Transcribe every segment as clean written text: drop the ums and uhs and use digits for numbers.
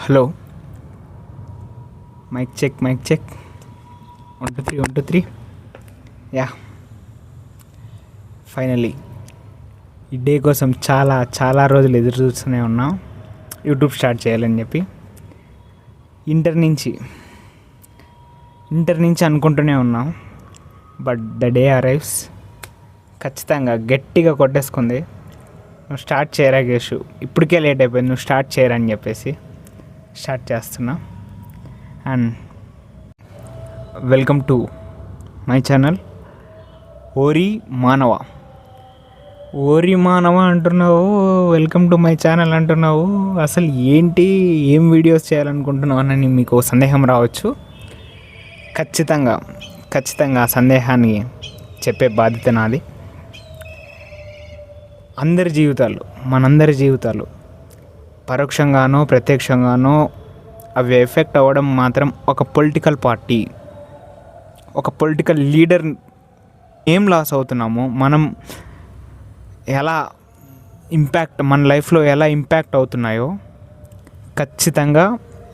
Hello, mike check 1 2 3 1 2 3. Yeah, finally ఈ day కోసం చాలా రోజులు ఎదురు చూస్తూనే ఉన్నాం. యూట్యూబ్ స్టార్ట్ చేయాలని చెప్పి ఇంటర్ నుంచి అనుకుంటూనే ఉన్నాం. But the day arrives. ఖచ్చితంగా గట్టిగా కొట్టేసుకుంది. నువ్వు స్టార్ట్ చేయరా గేషు, ఇప్పటికే లేట్ అయిపోయింది, నువ్వు స్టార్ట్ చేయరా అని చెప్పేసి స్టార్ట్ చేస్తున్నా. And welcome to my channel ఓరి మానవ అంటున్నావు, వెల్కమ్ టు మై ఛానల్ అంటున్నావు. అసలు ఏం వీడియోస్ చేయాలనుకుంటున్నావు అని మీకు సందేహం రావచ్చు. ఖచ్చితంగా ఆ సందేహాన్ని చెప్పే బాధ్యత నాది. మనందరి జీవితాలు పరోక్షంగానో ప్రత్యక్షంగానో అవి ఎఫెక్ట్ అవ్వడం మాత్రం ఒక పొలిటికల్ పార్టీ, ఒక పొలిటికల్ లీడర్ ఏం లాస్ అవుతున్నామో, మనం ఎలా మన లైఫ్లో ఎలా ఇంపాక్ట్ అవుతున్నాయో ఖచ్చితంగా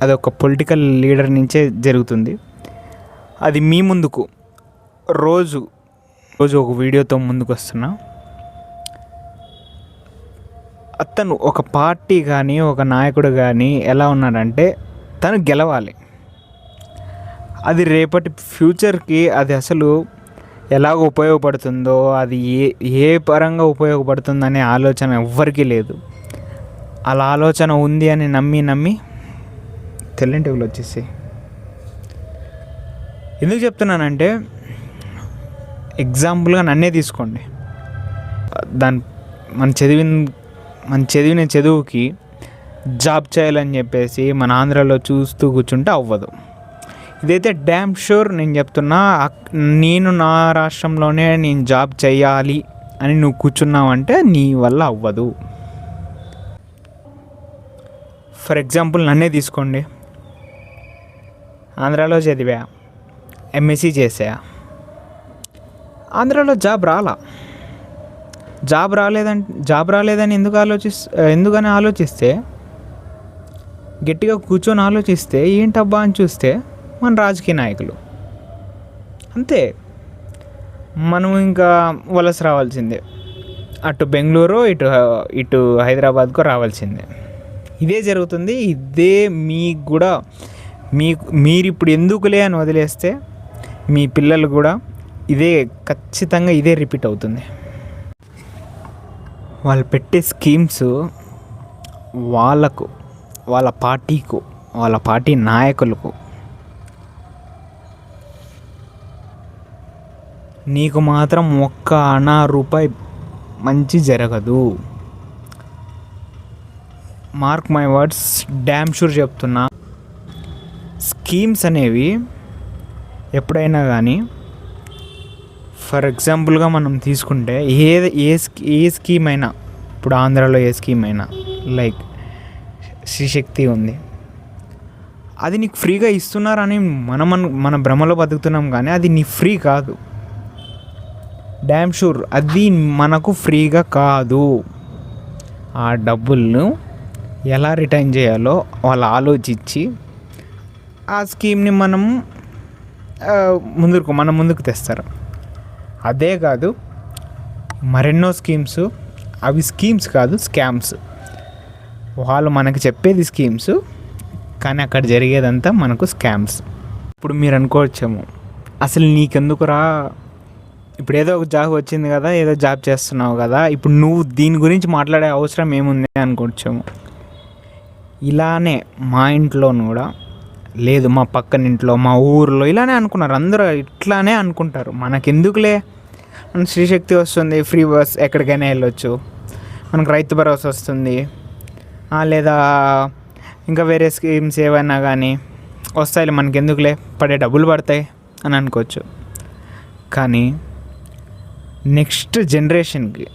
అది ఒక పొలిటికల్ లీడర్ నుంచే జరుగుతుంది. అది మీ ముందుకు రోజు ఒక వీడియోతో ముందుకు వస్తున్నా. అతను ఒక పార్టీ కానీ ఒక నాయకుడు కానీ ఎలా ఉన్నాడంటే తను గెలవాలి. అది రేపటి ఫ్యూచర్కి అది అసలు ఎలాగ ఉపయోగపడుతుందో, అది ఏ పరంగా ఉపయోగపడుతుందనే ఆలోచన ఎవ్వరికీ లేదు. అలా ఆలోచన ఉంది అని నమ్మి తెల్లింటివిలు వచ్చేసి ఎందుకు చెప్తున్నానంటే, ఎగ్జాంపుల్గా నన్నే తీసుకోండి. మన చదివిన చదువుకి జాబ్ చేయాలని చెప్పేసి మన ఆంధ్రాలో చూస్తూ కూర్చుంటే అవ్వదు. ఇదైతే డ్యామ్ షూర్ నేను చెప్తున్నా. నేను నా రాష్ట్రంలోనే నేను జాబ్ చేయాలి అని నువ్వు కూర్చున్నావంటే నీ వల్ల అవ్వదు. ఫర్ ఎగ్జాంపుల్ నన్నే తీసుకోండి. ఆంధ్రాలో చదివా, ఎంఎస్సీ చేసా, ఆంధ్రాలో జాబ్ రాలేదని ఎందుకని ఆలోచిస్తే, గట్టిగా కూర్చొని ఆలోచిస్తే ఏంటబ్బా అని చూస్తే మన రాజకీయ నాయకులు అంతే. మనం ఇంకా వలస రావాల్సిందే, అటు బెంగళూరు ఇటు హైదరాబాద్కు రావాల్సిందే. ఇదే జరుగుతుంది. ఇదే మీకు కూడా మీరు ఇప్పుడు ఎందుకులే అని వదిలేస్తే మీ పిల్లలు కూడా ఖచ్చితంగా ఇదే రిపీట్ అవుతుంది. వాళ్ళు పెట్టే స్కీమ్స్ వాళ్ళ పార్టీకు, వాళ్ళ పార్టీ నాయకులకు, నీకు మాత్రం ఒక్క అనా రూపాయి మంచి జరగదు. Mark my words, damn sure చెప్తున్నా. స్కీమ్స్ అనేవి ఎప్పుడైనా కానీ, ఫర్ ఎగ్జాంపుల్గా మనం తీసుకుంటే ఏ స్కీమ్ అయినా, ఇప్పుడు ఆంధ్రాలో ఏ స్కీమ్ అయినా లైక్ శ్రీశక్తి ఉంది, అది నీకు ఫ్రీగా ఇస్తున్నారని మన భ్రమలో బతుకుతున్నాం. కానీ అది నీ ఫ్రీ కాదు. డ్యామ్ షూర్ అది మనకు ఫ్రీగా కాదు. ఆ డబ్బులను ఎలా రిటర్న్ చేయాలో వాళ్ళు ఆలోచించి ఆ స్కీమ్ని మన ముందుకు తెస్తారు. అదే కాదు, మరెన్నో స్కీమ్స్, అవి స్కీమ్స్ కాదు, స్కామ్స్. వాళ్ళు మనకు చెప్పేది స్కీమ్స్, కానీ అక్కడ జరిగేదంతా మనకు స్కామ్స్. ఇప్పుడు మీరు అనుకోవచ్చేమో, అసలు నీకెందుకురా, ఇప్పుడు ఏదో ఒక జాబ్ వచ్చింది కదా, ఏదో జాబ్ చేస్తున్నావు కదా, ఇప్పుడు నువ్వు దీని గురించి మాట్లాడే అవసరం ఏముంది అనుకోవచ్చేమో. ఇలానే మా ఇంట్లో కూడా లేదు, మా పక్కన ఇంట్లో, మా ఊర్లో ఇలానే అనుకున్నారు. అందరూ ఇట్లానే అనుకుంటారు. మనకెందుకులే, మన శ్రీశక్తి వస్తుంది, ఫ్రీ బస్, ఎక్కడికైనా వెళ్ళొచ్చు, మనకు రైతు భరోసా వస్తుంది, లేదా ఇంకా వేరే స్కీమ్స్ ఏవైనా కానీ వస్తాయి, మనకెందుకులే, పడే డబ్బులు పడతాయి అని అనుకోవచ్చు. కానీ నెక్స్ట్ జనరేషన్కి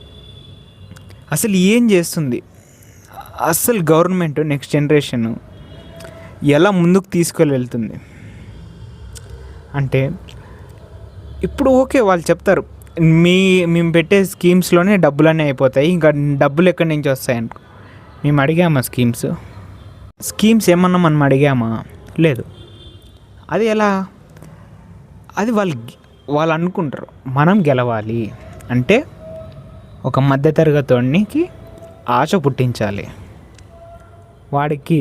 అసలు ఏం చేస్తుంది, అసలు గవర్నమెంట్ నెక్స్ట్ జనరేషన్ ఎలా ముందుకు తీసుకెళ్తుంది అంటే, ఇప్పుడు ఓకే వాళ్ళు చెప్తారు మేము పెట్టే స్కీమ్స్లోనే డబ్బులన్నీ అయిపోతాయి, ఇంకా డబ్బులు ఎక్కడి నుంచి వస్తాయనుకో. మేము అడిగాము స్కీమ్స్, స్కీమ్స్ ఏమన్నా మనం అడిగామా? లేదు. అది ఎలా? అది వాళ్ళు అనుకుంటారు మనం గెలవాలి అంటే ఒక మధ్యతరగతికి ఆశ పుట్టించాలి, వాడికి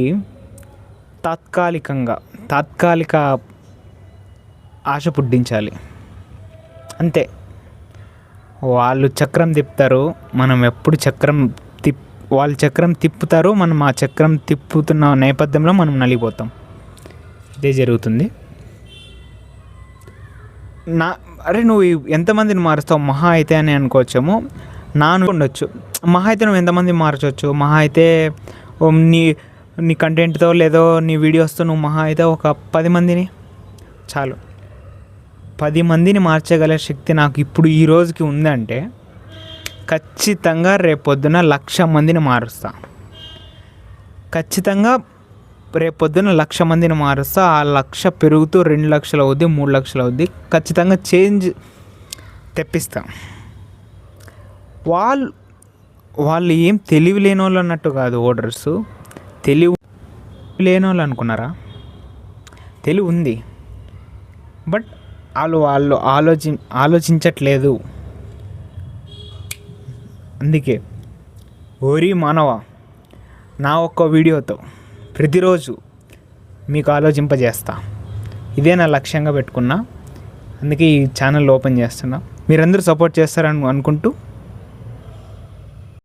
తాత్కాలిక ఆశ పుట్టించాలి అంతే. వాళ్ళు చక్రం తిప్పుతారు, మనం ఎప్పుడు వాళ్ళు చక్రం తిప్పుతారు, మనం ఆ చక్రం తిప్పుతున్న నేపథ్యంలో మనం నలిగిపోతాం. ఇదే జరుగుతుంది. అరే నువ్వు ఎంతమందిని మారుస్తావు మహా అయితే అని అనుకోవచ్చేమో. ఉండొచ్చు మహా అయితే నువ్వు ఎంతమంది మార్చవచ్చు? మహా అయితే నీ కంటెంట్తో లేదో నీ వీడియోస్తో నువ్వు మహా అయితే ఒక 10 మందిని చాలు. 10 మందిని మార్చగల శక్తి నాకు ఇప్పుడు ఈ రోజుకి ఉందంటే ఖచ్చితంగా రేపొద్దున 1,00,000 మందిని మారుస్తా. ఖచ్చితంగా రేపొద్దున 1,00,000 మందిని మారుస్తా. ఆ 1,00,000 పెరుగుతూ 2 లక్షలు అవుద్ది, 3 లక్షలు అవుద్ది. ఖచ్చితంగా చేంజ్ తెప్పిస్తా. వాళ్ళు ఏం తెలివి లేని వాళ్ళు అన్నట్టు కాదు ఓడర్స్. తెలివి లేని వాళ్ళు అనుకున్నారా? తెలివి ఉంది, బట్ వాళ్ళు ఆలోచించట్లేదు. అందుకే ఓరి మానవ, నా ఒక్క వీడియోతో ప్రతిరోజు మీకు ఆలోచింపజేస్తా. ఇదే నా లక్ష్యంగా పెట్టుకున్నా. అందుకే ఈ ఛానల్ ఓపెన్ చేస్తున్నా. మీరందరూ సపోర్ట్ చేస్తారని అనుకుంటూ